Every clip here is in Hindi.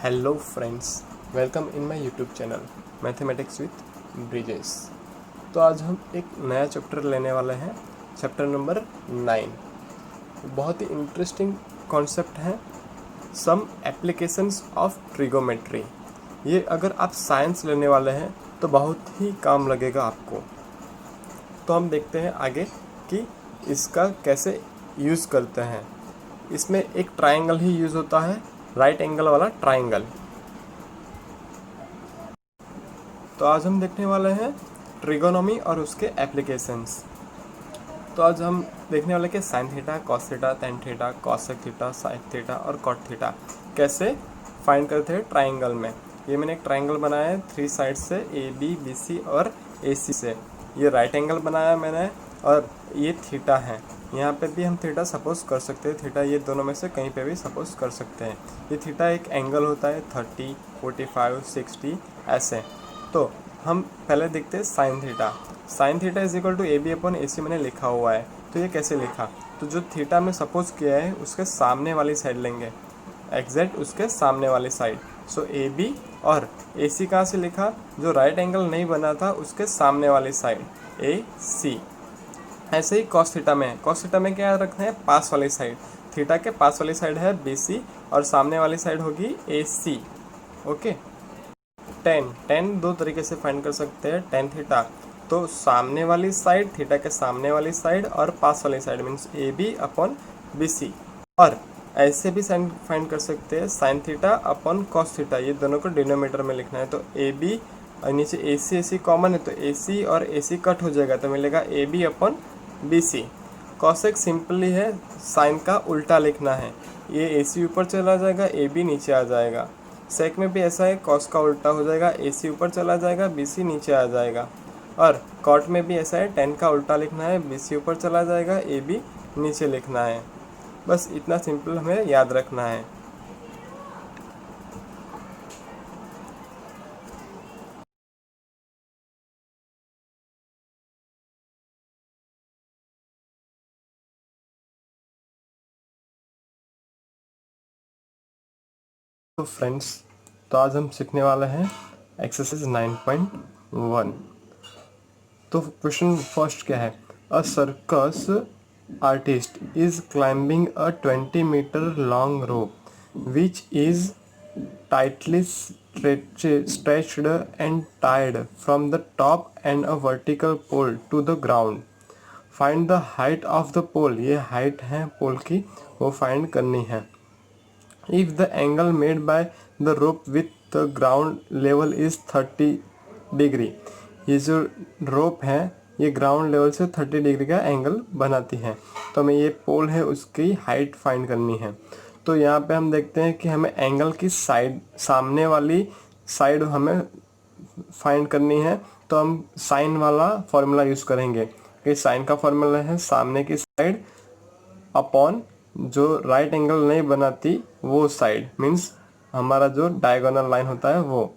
Hello friends, welcome in my YouTube channel mathematics with bridges. तो आज हम एक नया चैप्टर लेने वाले हैं, चैप्टर नंबर 9। बहुत ही इंटरेस्टिंग कॉन्सेप्ट है, सम एप्लीकेशंस ऑफ ट्रिगोमेट्री। ये अगर आप साइंस लेने वाले हैं तो बहुत ही काम लगेगा आपको। तो हम देखते हैं आगे कि इसका कैसे यूज़ करते हैं। इसमें एक ट्रायंगल ही यूज़ होता है, राइट एंगल वाला ट्रायंगल। तो आज हम देखने वाले हैं ट्रिगोनोमी और उसके एप्लीकेशंस। तो आज हम देखने वाले कि sine theta, cos theta, tan theta, cosec theta, sine theta और कॉट थीटा कैसे फाइंड करते हैं ट्रायंगल में। ये मैंने एक ट्रायंगल बनाया है 3 साइड से, ए बी बी सी और ए सी से। ये राइट एंगल बनाया मैंने और ये थीटा है। यहाँ पे भी हम थीटा सपोज कर सकते हैं, थीटा ये दोनों में से कहीं पे भी सपोज कर सकते हैं। ये थीटा एक एंगल होता है 30, 45, 60 ऐसे। तो हम पहले देखते हैं sine theta. Sine theta is equal to A B upon A C मैंने लिखा हुआ है। तो ये कैसे लिखा, तो जो थीटा में सपोज किया है उसके सामने वाली साइड लेंगे, एग्जैक्ट उसके सामने वाली साइड। सो ए बी और ए सी कहाँ से लिखा, जो राइट एंगल नहीं बना था उसके सामने वाली साइड, ए सी। ऐसे ही कॉस थीटा में, कॉस थीटा में क्या रखना है, पास वाली साइड। थीटा के पास वाली साइड है बी सी और सामने वाली साइड होगी ए सी। ओके। टेन दो तरीके से फाइंड कर सकते हैं। टेन थीटा तो सामने वाली साइड, थीटा के सामने वाली साइड और पास वाली side means A B upon B C. और ऐसे भी साइन फाइंड कर सकते हैं, sine theta upon cos theta. ये दोनों को डिनोमीटर में लिखना है। तो ए बी और नीचे ए सी कॉमन है तो ए सी और ए सी कट हो जाएगा तो मिलेगा A B upon B C. Cosec simply है, साइन का उल्टा लिखना है। ये ए सी ऊपर चला जाएगा, ए बी नीचे आ जाएगा। सेक में भी ऐसा है, कॉस का उल्टा हो जाएगा, ए सी ऊपर चला जाएगा, बी सी नीचे आ जाएगा। और कॉट में भी ऐसा है, टेन का उल्टा लिखना है, बी सी ऊपर चला जाएगा, ए बी नीचे लिखना है। बस इतना सिंपल हमें याद रखना है। तो फ्रेंड्स, तो आज हम सीखने वाले हैं एक्सरसाइज 9.1। तो क्वेश्चन फर्स्ट क्या है, a circus artist is climbing a 20 metre long rope which is tightly stretched and tied from the top and a vertical pole to the ground. Find the height of the pole. ये height है पोल की, वो find करनी है. If the angle made by the rope with the ground level is 30 degree, ये जो रोप है ये ग्राउंड लेवल से 30 डिग्री का एंगल बनाती है। तो हमें ये पोल है उसकी हाइट फाइंड करनी है। तो यहाँ पे हम देखते हैं कि हमें एंगल की साइड, सामने वाली साइड हमें फाइंड करनी है। तो हम साइन वाला फॉर्मूला यूज़ करेंगे कि साइन का फॉर्मूला है सामने की साइड अपॉन जो राइट एंगल नहीं बनाती वो साइड, मीन्स हमारा जो डायगोनल लाइन होता है वो।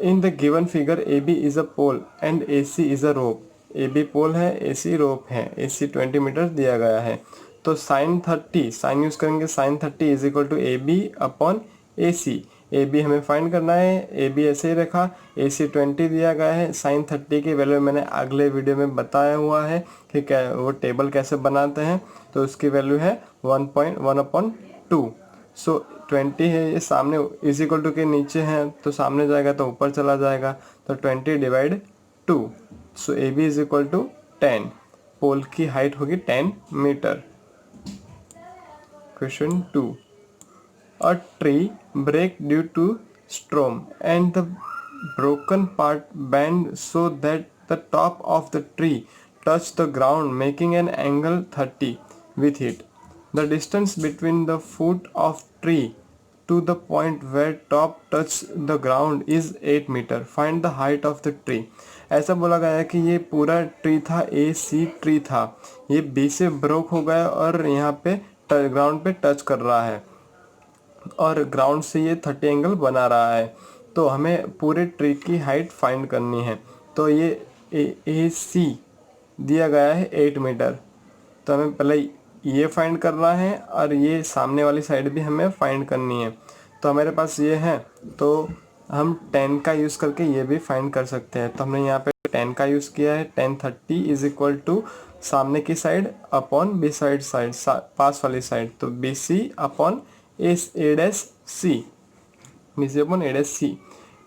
In the given figure A B is a pole and A C is a rope. A B pole है, ए सी रोप है, ए सी 20 मीटर दिया गया है। तो साइन 30, साइन यूज करेंगे, sine 30 is equal to A B upon A C. A B हमें फाइंड करना है, ए बी ऐसे ही रखा, ए सी 20 दिया गया है। साइन 30 की वैल्यू मैंने अगले वीडियो में बताया हुआ है कि क्या वो टेबल कैसे बनाते हैं। तो उसकी वैल्यू है 1.1/2। सो 20 है, ये सामने इज इक्वल टू के नीचे है तो सामने जाएगा तो ऊपर चला जाएगा। तो 20 divide 2, so A B is equal to 10। Pole की हाइट होगी 10 metre. Question 2, a tree break due to storm and the broken part bend so that the top of the tree touch the ground making an angle 30 with it. The distance between the foot of tree to the point where top touch the ground is 8 meter. Find the height of the tree. ऐसा बोला गया है कि ये पूरा ट्री था, ए सी ट्री था, ये बी से ब्रोक हो गया और यहाँ पे ग्राउंड पे टच कर रहा है और ग्राउंड से ये 30 एंगल बना रहा है। तो हमें पूरे ट्री की हाइट फाइंड करनी है। तो ये ए सी दिया गया है 8 मीटर। तो हमें पहले ये फाइंड करना है और ये सामने वाली साइड भी हमें फाइंड करनी है। तो हमारे पास ये है, तो हम 10 का यूज़ करके ये भी फाइंड कर सकते हैं। तो हमने यहाँ पे 10 का यूज़ किया है। 1030 इज इक्वल टू सामने की साइड अपॉन बी साइड पास वाली साइड, तो B C upon A dash C, B C upon A dash C.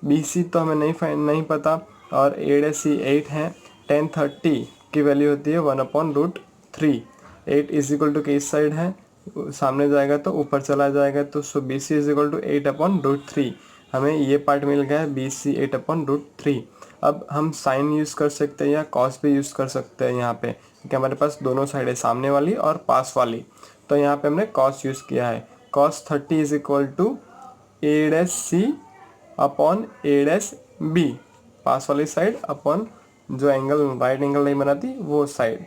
B C तो हमें नहीं पता और ए डैश सी 8 है। 1030 की वैल्यू होती है 1/√3। 8 इज इक्वल टू किस साइड है, सामने जाएगा तो ऊपर चला जाएगा, तो so B C is equal to 8/√3। हमें ये पार्ट मिल गया है, बी सी 8/√3। अब हम साइन यूज़ कर सकते हैं या कॉस भी यूज़ कर सकते हैं यहाँ पे, क्योंकि हमारे पास दोनों साइड है, सामने वाली और पास वाली। तो यहाँ पे हमने कॉस यूज़ किया है। cos 30 is equal to A dash C upon A dash B, पास वाली साइड अपॉन जो एंगल राइट एंगल नहीं बनाती वो साइड।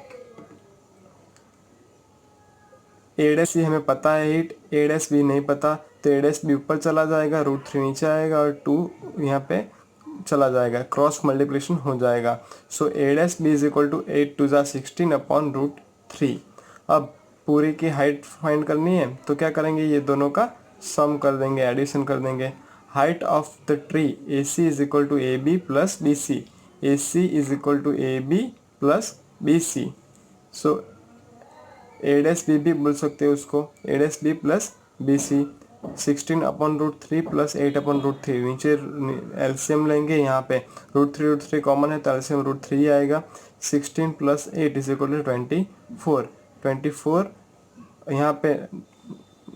ए डैश सी हमें पता है 8, ए डैश बी नहीं पता, तो ए डैश बी ऊपर चला जाएगा, √3 नीचे आएगा और 2 यहाँ पे चला जाएगा, क्रॉस मल्टीप्लिकेशन हो जाएगा। So A dash B is equal to 8 2 जा 16 अपॉन √3। अब पूरी की हाइट फाइंड करनी है, तो क्या करेंगे, ये दोनों का सम कर देंगे, एडिशन कर देंगे। Height of the tree A C is equal to A B plus B C, A C is equal to A B plus B C. So A dash B भी बोल सकते हो उसको, A dash B plus B C. 16/√3 plus 8/√3, नीचे एलसीएम लेंगे, यहाँ पे √3 कॉमन है तो एलसीएम √3 आएगा। 16 प्लस 8 इज इक्वल टू 24। 24 यहाँ पे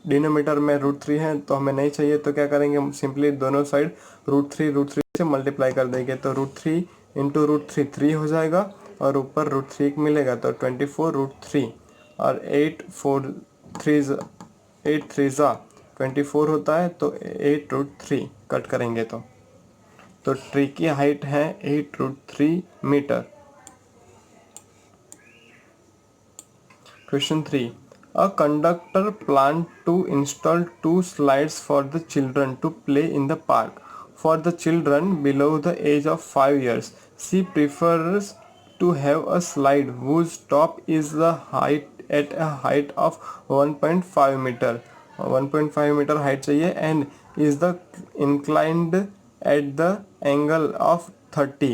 डिनोमीटर में √3 है तो हमें नहीं चाहिए, तो क्या करेंगे, हम सिंपली दोनों साइड √3 से मल्टीप्लाई कर देंगे, तो √3 इंटू √3 3 हो जाएगा और ऊपर √3 मिलेगा, तो 24√3 और 8 3 जा 24 होता है, तो 8√3 कट करेंगे तो ट्री की हाइट है 8√3 metre. Question 3. A conductor planned to install 2 slides for the children to play in the park. For the children below the age of 5 years, she prefers to have a slide whose top is the height at a height of 1.5 meter. 1.5 meter height चाहिए and is the inclined at the angle of 30.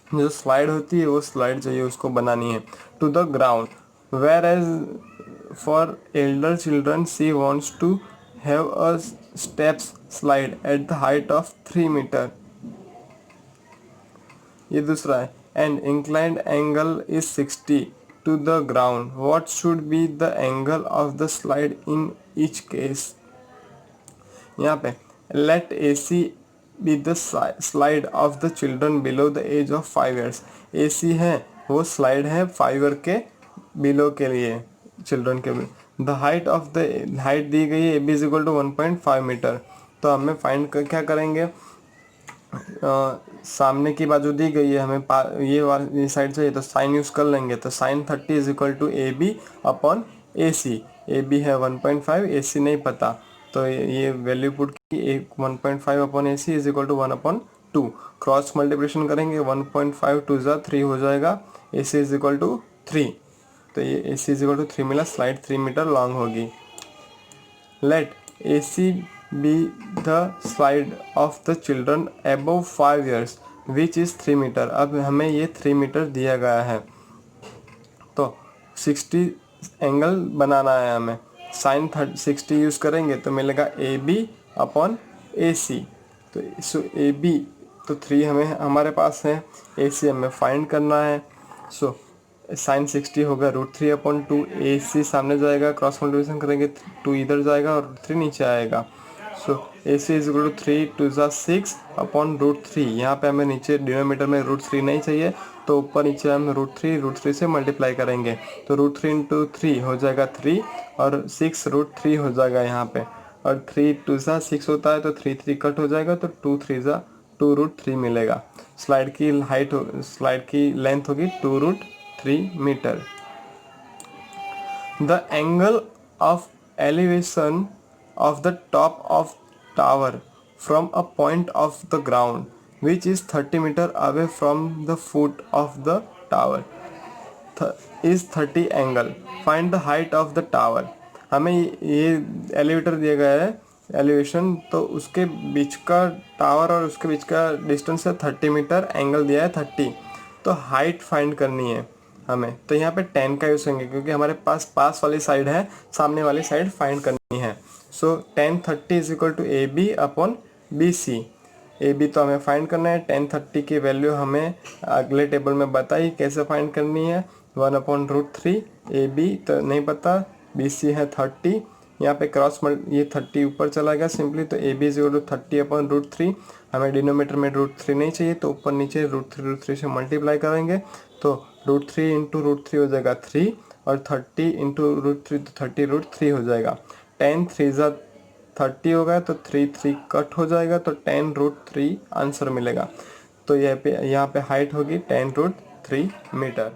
जो स्लाइड होती है वो स्लाइड चाहिए उसको बनानी है to the ground, where as for elder children she wants to have a steps slide at the height of 3 metre. ये दूसरा है, and inclined angle is 60 to the ground, what should be the angle of the slide in each case. यहाँ पे let A C B the slide of the children below the age of 5 years. A C है वो स्लाइड है 5 ईयर के बिलो के लिए, चिल्ड्रन के the height of the height दी गई है A B is equal to 1.5 metre. तो हमें फाइंड क्या करेंगे, सामने की बाजू दी गई है, हमें ये वाली साइड चाहिए तो साइन यूज़ कर लेंगे, तो sine 30 is equal to A B upon A C. A B है 1.5, ए सी नहीं पता, तो ये वैल्यू पुट की 1.5 upon A C is equal to 1/2। Cross multiplication करेंगे 1.5 2 जा 3 हो जाएगा, A C is equal to 3, तो ये A C is equal to 3 मिला, स्लाइड 3 मीटर लॉन्ग होगी। Let A C B the slide of the children above 5 years which is 3 metre. अब हमें ये 3 मीटर दिया गया है, तो 60 एंगल बनाना है हमें, साइन 60 यूज़ करेंगे तो मिलेगा ए बी अपॉन ए सी। तो सो ए बी तो 3 हमें हमारे पास है, ए सी हमें फाइंड करना है। सो साइन 60 होगा √3 अपॉन 2, ए सी सामने जाएगा, क्रॉस मल्टीप्लिकेशन करेंगे 2 इधर जाएगा और 3 नीचे आएगा। सो ए सी इज इक्वल टू 3 2 जा 6 अपॉन √3। यहाँ पे हमें नीचे डिनोमीटर में √3 नहीं चाहिए, तो ऊपर नीचे हम √3 से मल्टीप्लाई करेंगे, तो √3 इंटू 3 हो जाएगा 3 और 6 √3 हो जाएगा यहाँ पे, और 3 2 जा 6 होता है तो 3 3 कट हो जाएगा, तो 2 3 जा 2 √3 मिलेगा। स्लाइड की हाइट स्लाइड की लेंथ होगी 2 √3 metre. The angle of elevation of the top of tower from a point of the ground which is 30 meter away from the foot of the tower। Is 30 angle, find the height of the tower. हमें ये एलिवेटर दिया गया है एलिवेशन, तो उसके बीच का टावर और उसके बीच का डिस्टेंस है 30 मीटर, एंगल दिया है 30, तो हाइट फाइंड करनी है हमें। तो यहाँ पे 10 का यूज़ करेंगे क्योंकि हमारे पास पास वाली साइड है, सामने वाली साइड फाइंड करनी है। So 10 30 is equal to A B upon B C. A B तो हमें फाइंड करना है, 10 30 की वैल्यू हमें अगले टेबल में बताई कैसे फाइंड करनी है, 1/√3। ए बी तो नहीं पता, बी सी है 30, यहाँ पे क्रॉस ये 30 ऊपर चला गया सिंपली, तो A B is equal to 30/√3। हमें डिनोमीटर में √3 नहीं चाहिए, तो ऊपर नीचे √3 से मल्टीप्लाई करेंगे, तो √3 इंटू √3 हो जाएगा 3, और 30 इंटू √3 तो 30√3 हो जाएगा। 10 3 30 होगा, तो 3 3 कट हो जाएगा, तो 10√3 आंसर मिलेगा। तो यहाँ पे हाइट होगी 10√3 मीटर।